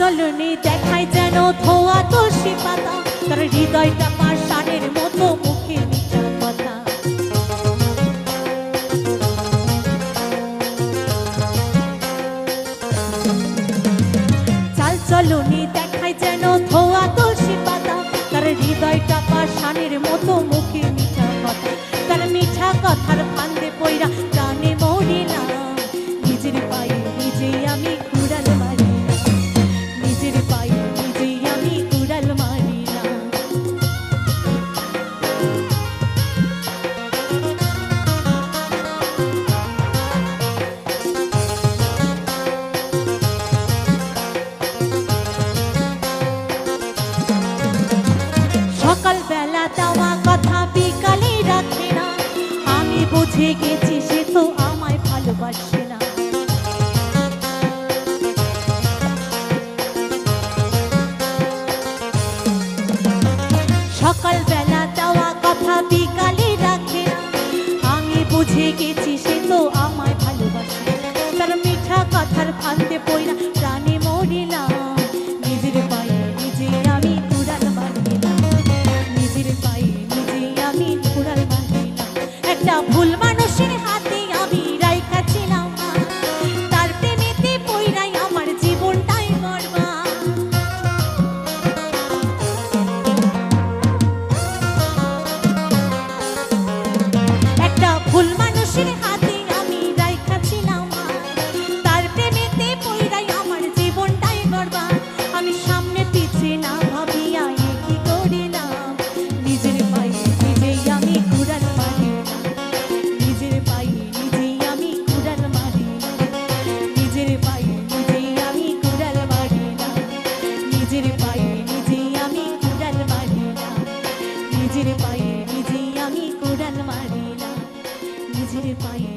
চলনে দেখায় যেন ধোয়া তুলসী পাতা, তার হৃদয়টা পাষাণের মতো, মুখে মিঠা কথা। চাল চলনে দেখায় যেন ধোয়া তুলসী পাতা, তার হৃদয়টা পাষাণের মতো, মুখে মিঠা কথা। তার মিঠা কথার ফান্দে পইরা প্রাণে মরিলাম, নিজের পায়ে নিজেই আমি কুড়াল মারিলাম, নিজের পায়ে নিজেই আমি কুড়াল মারিলাম। সকালবেলা দেওয়া কথা বিকালে রাখে না, আমি বুঝে গেছি সে তো আমায় ভালোবাসে না। সকালবেলা দেওয়া কথা বিকালে রাখে না, আমি বুঝে গেছি সে তো আমায় ভালোবাসে না। তার মিঠা কথার ফান্দে পইরা প্রাণে মরিলাম, নিজের পায়ে নিজে আমি কুড়াল মারিলাম, নিজের পায়ে নিজে আমি কুড়াল মারিলাম। একটা ভুল মানুষের হাতে আমি রাইখাছিলাম, তার প্রেমেতে পইরাই আমার জীবনটাই বরবাদ। একটা ভুল মানুষের হাতে আমি রাইখাছিলাম, তার প্রেমেতে পইরাই আমার জীবনটাই বরবাদ। আমি সামনে পিছে না ভাবিয়া কি করিলাম, নিজের পায়ে নিজেই আমি কুড়াল মারিলাম, নিজের পায়ে নিজেই আমি কুড়াল মারিলাম, নিজের পায়ে নিজেই আমি কুড়াল মারিলাম, নিজের পায়ে নিজেই আমি কুড়াল মারিলাম, নিজের পায়ে নিজেই আমি কুড়াল মারিলাম, নিজের পায়ে